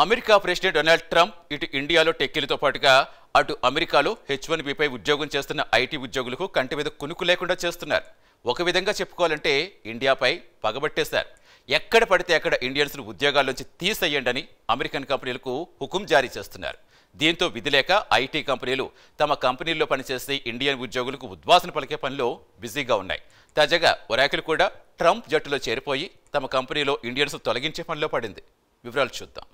America president Donald Trump ఇటు ఇండియాలో టెక్కీలతో పాటుగా అటు అమెరికాలో H1Bపై ఉద్యోగం చేస్తున్న ఐటీ ఉద్యోగులకు కంటి మీద కునుకు లేకుండా చేస్తున్నారు. ఒక విధంగా చెప్పుకోవాలంటే ఇండియాపై పగబట్టేశారు. ఎక్కడ పడితే అక్కడ ఇండియన్స్ను ఉద్యోగాల్లోంచి తీసేయండి అమెరికన్ కంపెనీలకు హుకుం జారీ చేస్తున్నారు. దీంతో విధిలేక ఐటీ కంపెనీలు తమ కంపెనీల్లో పనిచేసే ఇండియన్ ఉద్యోగులకు ఉద్వాసన పలికే పనిలో బిజీగా ఉన్నాయి. తాజాగా ఒరాకిల్ కూడా ట్రంప్ జట్టులో చేరిపోయి తమ కంపెనీలో ఇండియన్స్ తొలగించే పనిలో పడింది. వివరాలు చూద్దాం.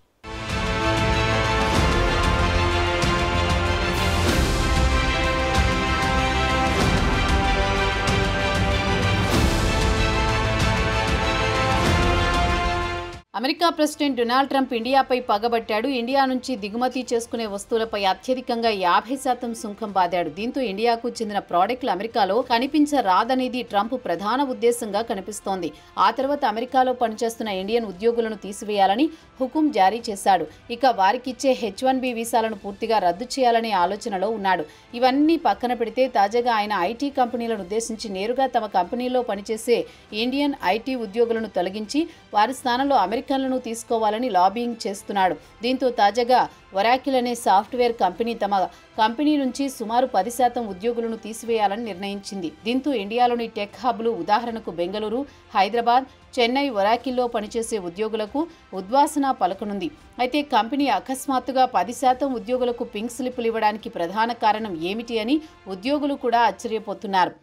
అమెరికా ప్రెసిడెంట్ డొనాల్డ్ ట్రంప్ ఇండియాపై పగబట్టాడు. ఇండియా నుంచి దిగుమతి చేసుకునే వస్తువులపై అత్యధికంగా 50% సుంకం బాదాడు. దీంతో ఇండియాకు చెందిన ప్రోడక్టులు అమెరికాలో కనిపించరాదనేది ట్రంప్ ప్రధాన ఉద్దేశంగా కనిపిస్తోంది. ఆ తర్వాత అమెరికాలో పనిచేస్తున్న ఇండియన్ ఉద్యోగులను తీసివేయాలని హుకుం జారీ చేశాడు. ఇక వారికిచ్చే H1B వీసాలను పూర్తిగా రద్దు చేయాలనే ఆలోచనలో ఉన్నాడు. ఇవన్నీ పక్కన పెడితే తాజాగా ఆయన ఐటీ కంపెనీలను ఉద్దేశించి నేరుగా తమ కంపెనీలో పనిచేసే ఇండియన్ ఐటీ ఉద్యోగులను తొలగించి వారి స్థానంలో అమెరికన్లను తీసుకోవాలని లాబింగ్ చేస్తున్నాడు. దీంతో తాజాగా ఒరాకిల్ అనే సాఫ్ట్వేర్ కంపెనీ తమ కంపెనీ నుంచి సుమారు 10% ఉద్యోగులను తీసివేయాలని నిర్ణయించింది. దీంతో ఇండియాలోని టెక్ హబ్లు ఉదాహరణకు బెంగళూరు, హైదరాబాద్, చెన్నై, ఒరాకిల్లో పనిచేసే ఉద్యోగులకు ఉద్వాసన పలకనుంది. అయితే కంపెనీ అకస్మాత్తుగా 10% ఉద్యోగులకు పింక్ స్లిప్పులు ఇవ్వడానికి ప్రధాన కారణం ఏమిటి అని ఉద్యోగులు కూడా ఆశ్చర్యపోతున్నారు.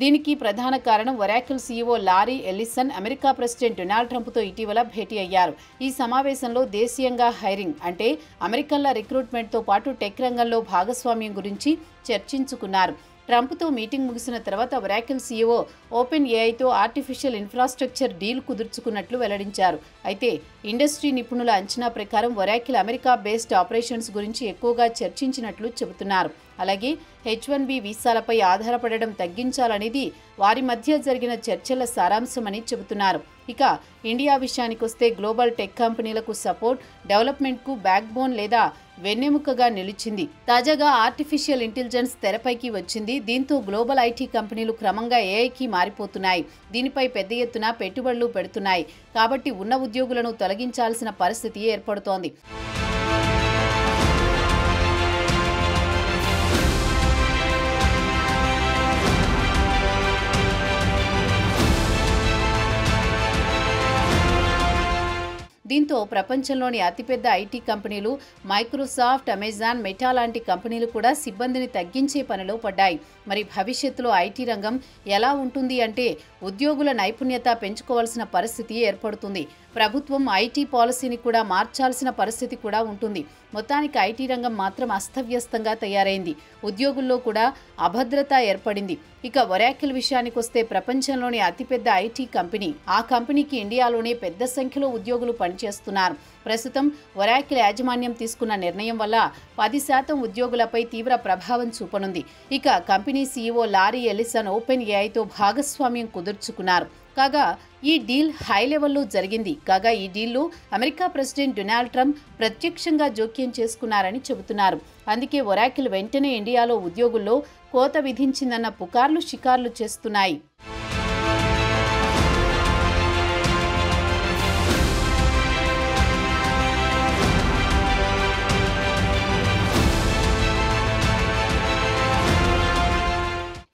దీనికి ప్రధాన కారణం Oracle CEO Larry Ellison America president Donald ట్రంప్తో ఇటీవల భేటీ అయ్యారు. ఈ సమావేశంలో దేశీయంగా హైరింగ్ అంటే అమెరికన్ల రిక్రూట్మెంట్తో పాటు టెక్ రంగంలో భాగస్వామ్యం గురించి చర్చించుకున్నారు. ట్రంప్తో మీటింగ్ ముగిసిన తర్వాత ఒరాకిల్ సీఈఓ ఓపెన్ ఏఐతో ఆర్టిఫిషియల్ ఇన్ఫ్రాస్ట్రక్చర్ డీల్ కుదుర్చుకున్నట్లు వెల్లడించారు. అయితే ఇండస్ట్రీ నిపుణుల అంచనా ప్రకారం ఒరాకిల్ అమెరికా బేస్డ్ ఆపరేషన్స్ గురించి ఎక్కువగా చర్చించినట్లు చెబుతున్నారు. అలాగే H1B వీసాలపై ఆధారపడడం తగ్గించాలనేది వారి మధ్య జరిగిన చర్చల సారాంశమని చెబుతున్నారు. ఇక ఇండియా విషయానికొస్తే గ్లోబల్ టెక్ కంపెనీలకు సపోర్ట్, డెవలప్మెంట్కు బ్యాక్ బోన్ లేదా వెన్నెముకగా నిలిచింది. తాజాగా ఆర్టిఫిషియల్ ఇంటెలిజెన్స్ తెరపైకి వచ్చింది. దీంతో గ్లోబల్ ఐటీ కంపెనీలు క్రమంగా ఏఐకి మారిపోతున్నాయి. దీనిపై పెద్ద ఎత్తున పెట్టుబడులు పెడుతున్నాయి. కాబట్టి ఉన్న ఉద్యోగులను తొలగించాల్సిన పరిస్థితి ఏర్పడుతోంది. దీంతో ప్రపంచంలోని అతిపెద్ద ఐటీ కంపెనీలు మైక్రోసాఫ్ట్, అమెజాన్, మెటా లాంటి కంపెనీలు కూడా సిబ్బందిని తగ్గించే పనిలో పడ్డాయి. మరి భవిష్యత్తులో ఐటీ రంగం ఎలా ఉంటుంది అంటే ఉద్యోగుల నైపుణ్యత పెంచుకోవాల్సిన పరిస్థితి ఏర్పడుతుంది. ప్రభుత్వం ఐటీ పాలసీని కూడా మార్చాల్సిన పరిస్థితి కూడా ఉంటుంది. మొత్తానికి ఐటీ రంగం మాత్రం అస్తవ్యస్తంగా తయారైంది. ఉద్యోగుల్లో కూడా అభద్రత ఏర్పడింది. ఇక ఒరాకిల్ విషయానికొస్తే ప్రపంచంలోని అతిపెద్ద ఐటీ కంపెనీ. ఆ కంపెనీకి ఇండియాలోనే పెద్ద సంఖ్యలో ఉద్యోగులు పనిచేస్తున్నారు. ప్రస్తుతం ఒరాకిల్ యాజమాన్యం తీసుకున్న నిర్ణయం వల్ల 10% ఉద్యోగులపై తీవ్ర ప్రభావం చూపనుంది. ఇక company CEO Larry Ellison open ఏఐతో భాగస్వామ్యం కుదుర్చుకున్నారు. కాగా ఈ డీల్ హై లెవెల్లో జరిగింది. కాగా ఈ డీల్లో అమెరికా ప్రెసిడెంట్ డొనాల్డ్ ట్రంప్ ప్రత్యక్షంగా జోక్యం చేసుకున్నారని చెబుతున్నారు. అందుకే ఒరాకిల్ వెంటనే ఇండియాలో ఉద్యోగుల్లో కోత విధించిందన్న పుకార్లు షికార్లు చేస్తున్నాయి.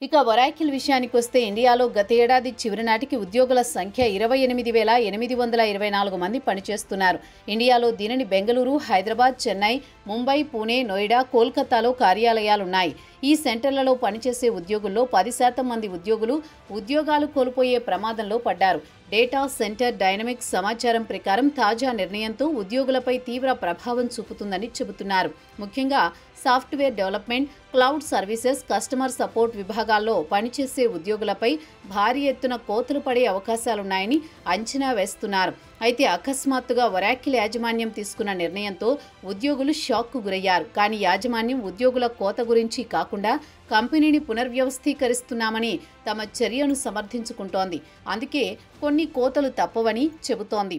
ఇక ఒరాకిల్ విషయానికొస్తే ఇండియాలో గత ఏడాది చివరి నాటికి ఉద్యోగుల సంఖ్య 28,824 మంది పనిచేస్తున్నారు. ఇండియాలో దీనిని బెంగళూరు, హైదరాబాద్, చెన్నై, ముంబై, పూణే, నోయిడా, కోల్కతాలో కార్యాలయాలున్నాయి. ఈ సెంటర్లలో పనిచేసే ఉద్యోగుల్లో 10% మంది ఉద్యోగులు ఉద్యోగాలు కోల్పోయే ప్రమాదంలో పడ్డారు. డేటా సెంటర్ డైనమిక్స్ సమాచారం ప్రకారం తాజా నిర్ణయంతో ఉద్యోగులపై తీవ్ర ప్రభావం చూపుతుందని చెబుతున్నారు. ముఖ్యంగా software development, cloud services, customer support విభాగాల్లో పనిచేసే ఉద్యోగులపై భారీ ఎత్తున కోతలు పడే అవకాశాలున్నాయని అంచనా వేస్తున్నారు. అయితే అకస్మాత్తుగా ఒరాకిల్ యాజమాన్యం తీసుకున్న నిర్ణయంతో ఉద్యోగులు షాక్కు గురయ్యారు. కానీ యాజమాన్యం ఉద్యోగుల కోత గురించి కాకుండా కంపెనీని పునర్వ్యవస్థీకరిస్తున్నామని తమ చర్యను సమర్థించుకుంటోంది. అందుకే కొన్ని కోతలు తప్పవని చెబుతోంది.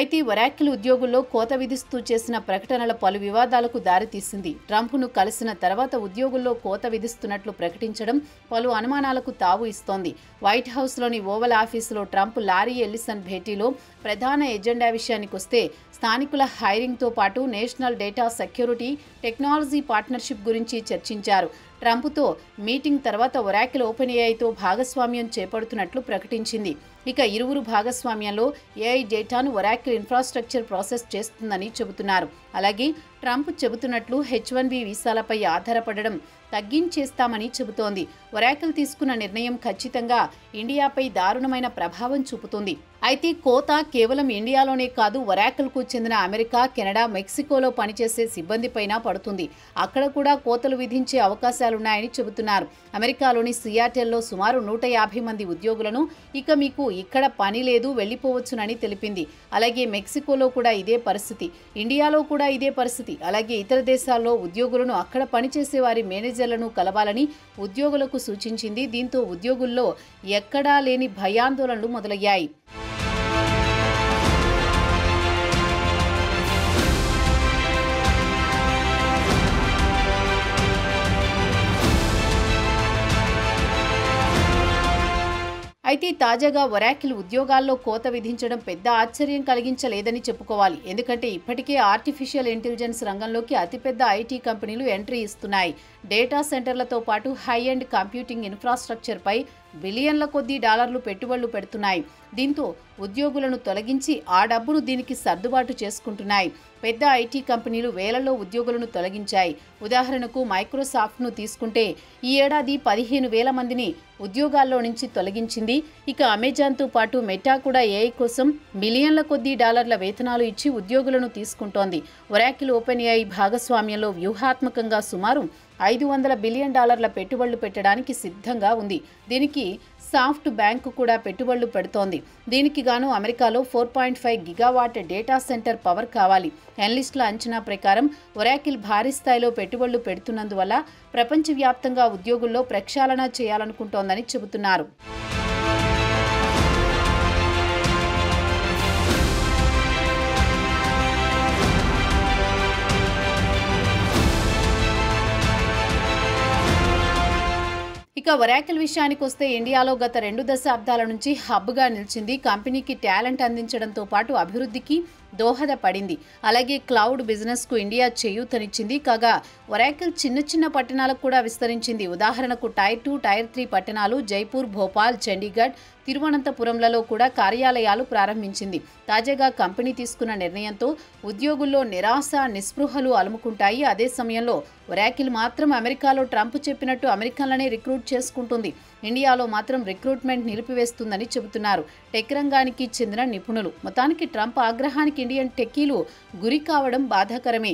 అయితే ఒరాకిల్ ఉద్యోగుల్లో కోత విధిస్తూ చేసిన ప్రకటనల పలు వివాదాలకు దారితీసింది. ట్రంప్ను కలిసిన తర్వాత ఉద్యోగుల్లో కోత విధిస్తున్నట్లు ప్రకటించడం పలు అనుమానాలకు తావు ఇస్తోంది. వైట్ హౌస్లోని ఓవల్ ఆఫీసులో ట్రంప్ లారీ ఎల్లిసన్ భేటీలో ప్రధాన ఎజెండా విషయానికొస్తే స్థానికుల హైరింగ్తో పాటు national data security, technology partnership గురించి చర్చించారు. ట్రంప్తో మీటింగ్ తర్వాత ఒరాకిల్ ఓపెన్ఏఐతో భాగస్వామ్యం చేపడుతున్నట్లు ప్రకటించింది. ఇక ఇరువురు భాగస్వామ్యంలో ఏఐ డేటాను ఒరాకిల్ ఇన్ఫ్రాస్ట్రక్చర్ ప్రాసెస్ చేస్తుందని చెబుతున్నారు. అలాగే ట్రంప్ చెబుతున్నట్లు H1B వీసాలపై ఆధారపడడం తగ్గించేస్తామని చెబుతోంది. ఒరాకిల్ తీసుకున్న నిర్ణయం ఖచ్చితంగా ఇండియాపై దారుణమైన ప్రభావం చూపుతుంది. అయితే కోత కేవలం ఇండియాలోనే కాదు, ఒరాకిల్కు చెందిన అమెరికా, కెనడా, మెక్సికోలో పనిచేసే సిబ్బందిపైన పడుతుంది. అక్కడ కూడా కోతలు విధించే అవకాశాలున్నాయని చెబుతున్నారు. అమెరికాలోని సియాటెల్లో సుమారు 150 మంది ఉద్యోగులను ఇక మీకు ఇక్కడ పని లేదు, వెళ్లిపోవచ్చునని తెలిపింది. అలాగే మెక్సికోలో కూడా ఇదే పరిస్థితి, ఇండియాలో కూడా ఇదే పరిస్థితి. అలాగే ఇతర దేశాల్లో ఉద్యోగులను అక్కడ పనిచేసే వారి మేనేజర్లను కలవాలని ఉద్యోగులకు సూచించింది. దీంతో ఉద్యోగుల్లో ఎక్కడా లేని భయాందోళనలు మొదలయ్యాయి. అయితే తాజాగా ఒరాకిల్ ఉద్యోగాల్లో కోత విధించడం పెద్ద ఆశ్చర్యం కలిగించలేదని చెప్పుకోవాలి. ఎందుకంటే ఇప్పటికే ఆర్టిఫిషియల్ ఇంటెలిజెన్స్ రంగంలోకి అతిపెద్ద ఐటీ కంపెనీలు ఎంట్రీ ఇస్తున్నాయి. డేటా సెంటర్లతో పాటు హై ఎండ్ కంప్యూటింగ్ ఇన్ఫ్రాస్ట్రక్చర్పై బిలియన్ల కొద్దీ డాలర్లు పెట్టుబడులు పెడుతున్నాయి. దీంతో ఉద్యోగులను తొలగించి ఆ డబ్బును దీనికి సర్దుబాటు చేసుకుంటున్నాయి. పెద్ద ఐటీ కంపెనీలు వేలలో ఉద్యోగులను తొలగించాయి. ఉదాహరణకు మైక్రోసాఫ్ట్ను తీసుకుంటే ఈ ఏడాది 15,000 మందిని ఉద్యోగాల్లో నుంచి తొలగించింది. ఇక అమెజాన్తో పాటు మెటా కూడా ఏఐ కోసం మిలియన్ల కొద్దీ డాలర్ల వేతనాలు ఇచ్చి ఉద్యోగులను తీసుకుంటోంది. ఒరాకిల్ ఓపెన్ఏఐ భాగస్వామ్యంలో వ్యూహాత్మకంగా సుమారు $500 బిలియన్ పెట్టుబడులు పెట్టడానికి సిద్ధంగా ఉంది. దీనికి సాఫ్ట్ బ్యాంక్ కూడా పెట్టుబడులు పెడుతోంది. దీనికి గాను అమెరికాలో 4.5 గిగావాట్ డేటా సెంటర్ పవర్ కావాలి. అనలిస్టుల అంచనా ప్రకారం ఒరాకిల్ భారీ స్థాయిలో పెట్టుబడులు పెడుతున్నందువల్ల ప్రపంచవ్యాప్తంగా ఉద్యోగుల్లో ప్రక్షాళన చేయాలనుకుంటోందని చెబుతున్నారు. ఇక ఒరాకిల్ విషయానికి వస్తే ఇండియాలో గత 2 దశాబ్దాల నుంచి హబ్గా నిలిచింది. కంపెనీకి టాలెంట్ అందించడంతో పాటు అభివృద్ధికి దోహదపడింది. అలాగే క్లౌడ్ బిజినెస్కు ఇండియా చేయూతనిచ్చింది. కాగా ఒరాకిల్ చిన్న చిన్న పట్టణాలకు కూడా విస్తరించింది. ఉదాహరణకు టైర్ 2, టైర్ 3 పట్టణాలు జైపూర్, భోపాల్, చండీగఢ్, తిరువనంతపురంలలో కూడా కార్యాలయాలు ప్రారంభించింది. తాజాగా కంపెనీ తీసుకున్న నిర్ణయంతో ఉద్యోగుల్లో నిరాశ, నిస్పృహలు అలుముకుంటాయి. అదే సమయంలో ఒరాకిల్ మాత్రం అమెరికాలో ట్రంప్ చెప్పినట్టు అమెరికన్లనే రిక్రూట్ చేసుకుంటుంది. ఇండియాలో మాత్రం రిక్రూట్మెంట్ నిలిపివేస్తుందని చెబుతున్నారు టెక్ రంగానికి చెందిన నిపుణులు. మొత్తానికి ట్రంప్ ఆగ్రహానికి ఇండియన్ టెక్కీలు గురి కావడం బాధాకరమే.